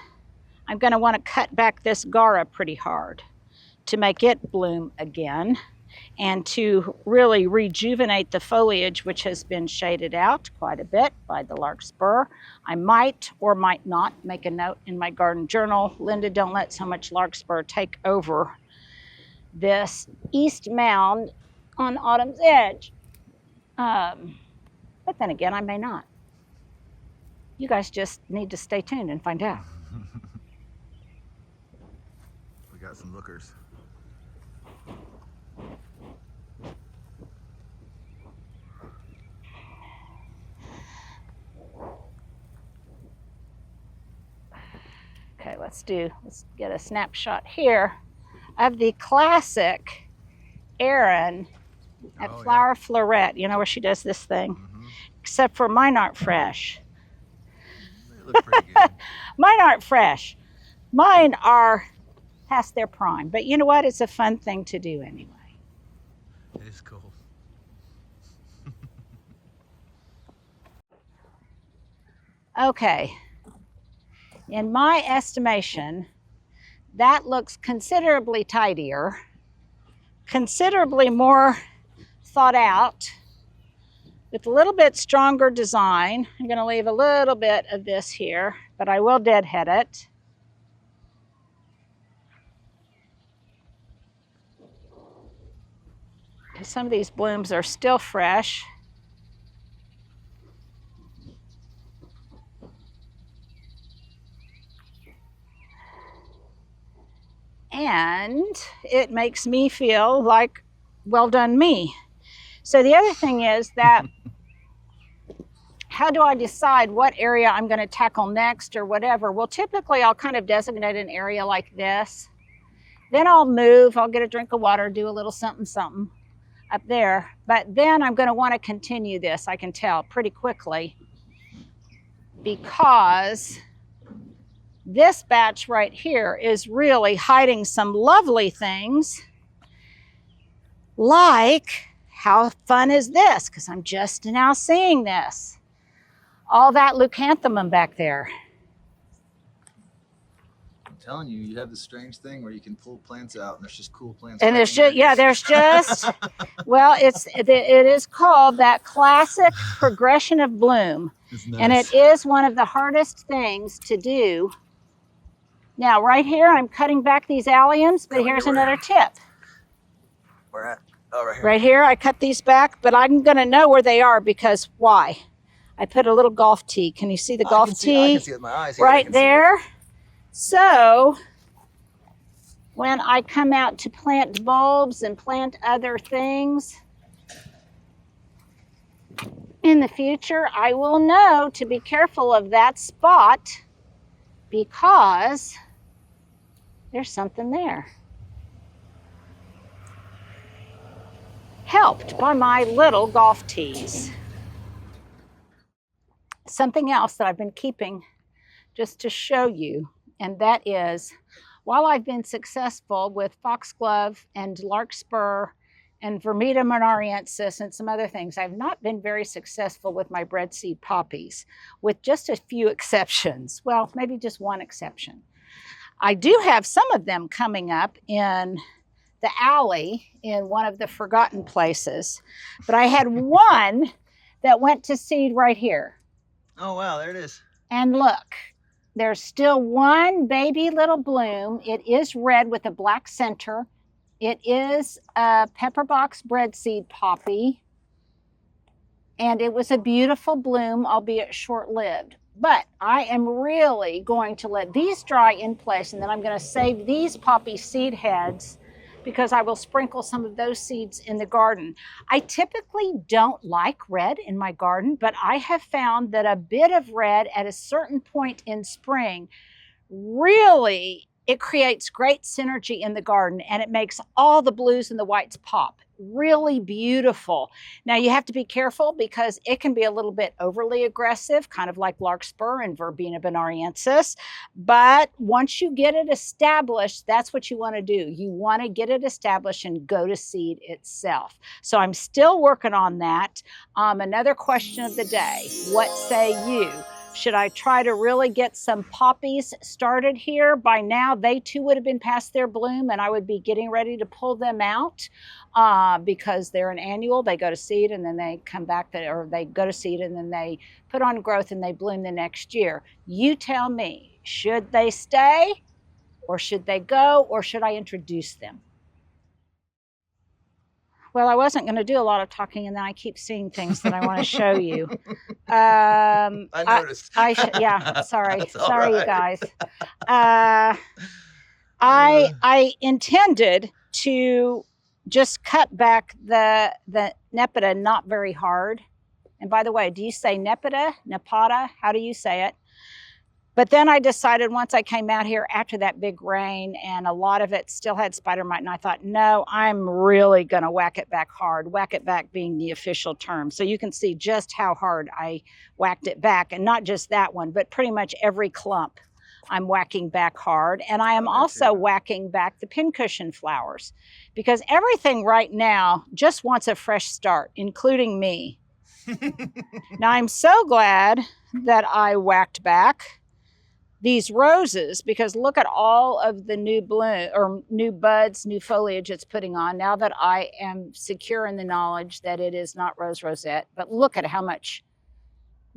I'm going to want to cut back this Gara pretty hard to make it bloom again and to really rejuvenate the foliage, which has been shaded out quite a bit by the larkspur. I might or might not make a note in my garden journal, Linda, don't let so much larkspur take over this east mound on Autumn's Edge. But then again, I may not. You guys just need to stay tuned and find out. We got some lookers. Okay, let's get a snapshot here of the classic Erin at Flower Floret. You know where she does this thing? Mm-hmm. Except for mine aren't fresh. They look pretty good. Mine aren't fresh. Mine are past their prime. But you know what? It's a fun thing to do anyway. It is cool. Okay. In my estimation, that looks considerably tidier, considerably more thought out, with a little bit stronger design. I'm going to leave a little bit of this here, but I will deadhead it. Because some of these blooms are still fresh. And it makes me feel like, well done me. So the other thing is that how do I decide what area I'm going to tackle next or whatever? Well, typically I'll kind of designate an area like this. Then I'll move, I'll get a drink of water, do a little something up there. But then I'm going to want to continue this, I can tell, pretty quickly, because this batch right here is really hiding some lovely things, like, how fun is this? Because I'm just now seeing this. All that leucanthemum back there. I'm telling you, you have this strange thing where you can pull plants out and there's just cool plants. And there's just, yeah, there's just, well, it is called that classic progression of bloom. Nice. And it is one of the hardest things to do. Now, right here, I'm cutting back these alliums, but here's another tip. Where at? Oh, right here. Right here, I cut these back, but I'm going to know where they are because why? I put a little golf tee. Can you see the golf tee? I can see it with my eyes. Right there. So, when I come out to plant bulbs and plant other things in the future, I will know to be careful of that spot because there's something there. Helped by my little golf tees. Something else that I've been keeping just to show you, and that is, while I've been successful with foxglove and larkspur and Vermita monariensis and some other things, I've not been very successful with my breadseed poppies, with just a few exceptions. Well, maybe just one exception. I do have some of them coming up in the alley in one of the forgotten places, but I had one that went to seed right here. Oh, wow, there it is. And look, there's still one baby little bloom. It is red with a black center. It is a pepperbox breadseed poppy. And it was a beautiful bloom, albeit short-lived. But I am really going to let these dry in place, and then I'm going to save these poppy seed heads because I will sprinkle some of those seeds in the garden. I typically don't like red in my garden, but I have found that a bit of red at a certain point in spring really, it creates great synergy in the garden, and it makes all the blues and the whites pop. Really beautiful. Now you have to be careful because it can be a little bit overly aggressive, kind of like Larkspur and Verbena bonariensis. But once you get it established, that's what you want to do. You want to get it established and go to seed itself. So I'm still working on that. Another question of the day, what say you? Should I try to really get some poppies started here? By now, they too would have been past their bloom, and I would be getting ready to pull them out because they're an annual. They go to seed, and then they come back, or they go to seed, and then they put on growth, and they bloom the next year. You tell me, should they stay, or should they go, or should I introduce them? Well, I wasn't going to do a lot of talking, and then I keep seeing things that I want to show you. I noticed. Yeah, sorry. That's all Sorry, right. you guys. I intended to just cut back the nepeta not very hard. And by the way, do you say nepeta, nepata? How do you say it? But then I decided once I came out here after that big rain and a lot of it still had spider mite, and I thought, no, I'm really going to whack it back hard, whack it back being the official term. So you can see just how hard I whacked it back, and not just that one, but pretty much every clump I'm whacking back hard. And I am also whacking back the pincushion flowers because everything right now just wants a fresh start, including me. Now I'm so glad that I whacked back these roses because look at all of the new bloom or new buds, new foliage it's putting on now that I am secure in the knowledge that it is not rose rosette. But look at how much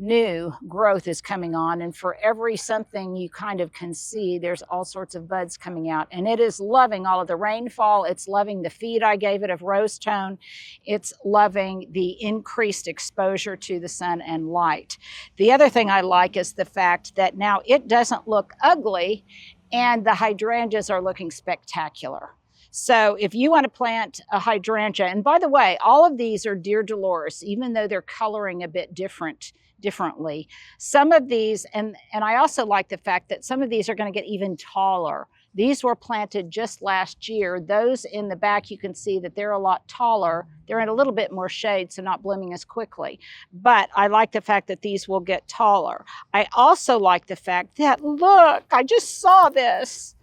new growth is coming on, and for every something you kind of can see, there's all sorts of buds coming out, and it is loving all of the rainfall. It's loving the feed I gave it of rose tone. It's loving the increased exposure to the sun and light. The other thing I like is the fact that now it doesn't look ugly, and the hydrangeas are looking spectacular. So if you want to plant a hydrangea, and by the way, all of these are Deer Dolores, even though they're coloring a bit differently. Some of these, and I also like the fact that some of these are going to get even taller. These were planted just last year. Those in the back, you can see that they're a lot taller. They're in a little bit more shade, so not blooming as quickly. But I like the fact that these will get taller. I also like the fact that, look, I just saw this.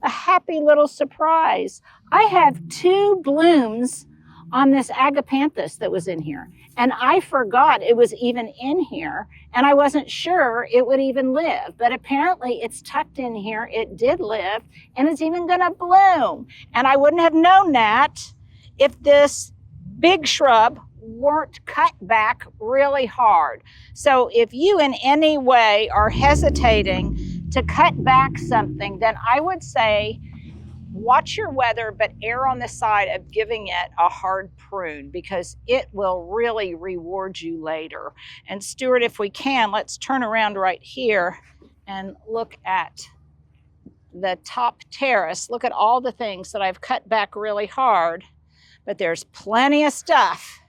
A happy little surprise. I have 2 blooms on this agapanthus that was in here. And I forgot it was even in here, and I wasn't sure it would even live. But apparently it's tucked in here. It did live, and it's even gonna bloom. And I wouldn't have known that if this big shrub weren't cut back really hard. So if you in any way are hesitating to cut back something, then I would say watch your weather, but err on the side of giving it a hard prune because it will really reward you later. And Stuart, if we can, let's turn around right here and look at the top terrace. Look at all the things that I've cut back really hard, but there's plenty of stuff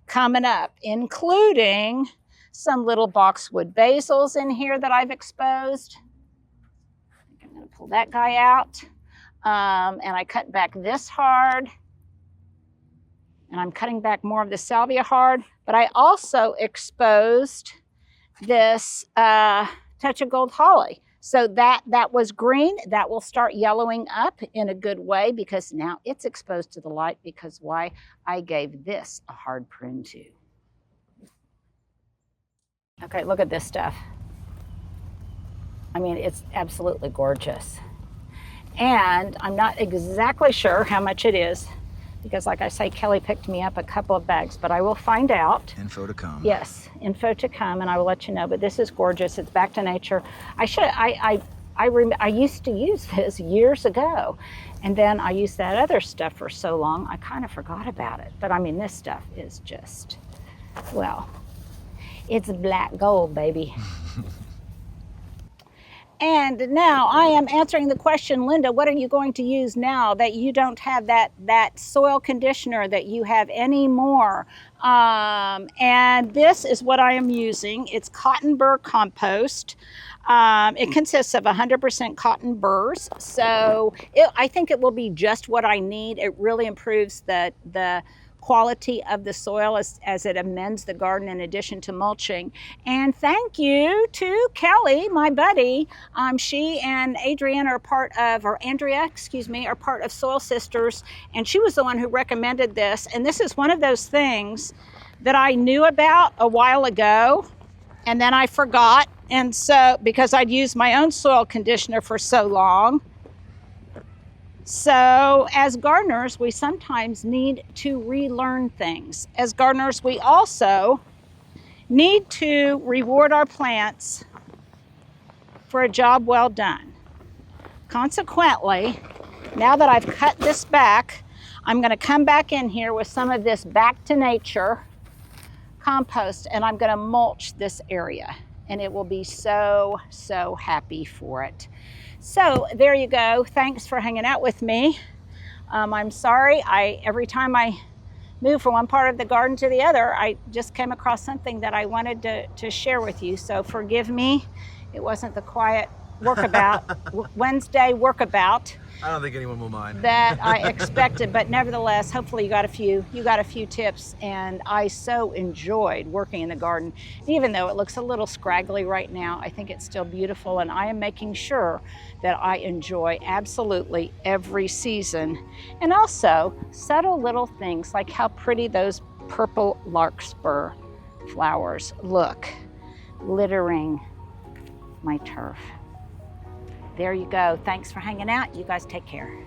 coming up, including some little boxwood basils in here that I've exposed. I think I'm going to pull that guy out. And I cut back this hard, and I'm cutting back more of the salvia hard, but I also exposed this touch of gold holly. So that was green, that will start yellowing up in a good way because now it's exposed to the light because why? I gave this a hard prune too. Okay, look at this stuff. I mean, it's absolutely gorgeous. And I'm not exactly sure how much it is, because like I say, Kelly picked me up a couple of bags, but I will find out. Info to come. Yes, info to come, and I will let you know. But this is gorgeous. It's back to nature. I used to use this years ago, and then I used that other stuff for so long, I kind of forgot about it. But I mean, this stuff is just, well, it's black gold, baby. And now I am answering the question, Linda, what are you going to use now that you don't have that soil conditioner that you have anymore? And this is what I am using. It's cotton burr compost. It consists of 100% cotton burrs. So I think it will be just what I need. It really improves the quality of the soil as it amends the garden in addition to mulching. And thank you to Kelly, my buddy. She and Andrea are part of Soil Sisters, and she was the one who recommended this. And this is one of those things that I knew about a while ago, and then I forgot. And so, because I'd used my own soil conditioner for so long. So as gardeners, we sometimes need to relearn things. As gardeners, we also need to reward our plants for a job well done. Consequently, now that I've cut this back, I'm going to come back in here with some of this back to nature compost, and I'm going to mulch this area, and it will be so, so happy for it. So there you go. Thanks for hanging out with me. I'm sorry, every time I move from one part of the garden to the other, I just came across something that I wanted to share with you. So forgive me. It wasn't the quiet Wednesday workabout I don't think anyone will mind. that I expected, but nevertheless, hopefully you got a few tips, and I so enjoyed working in the garden. Even though it looks a little scraggly right now, I think it's still beautiful, and I am making sure that I enjoy absolutely every season. And also subtle little things like how pretty those purple larkspur flowers look, littering my turf. There you go. Thanks for hanging out. You guys take care.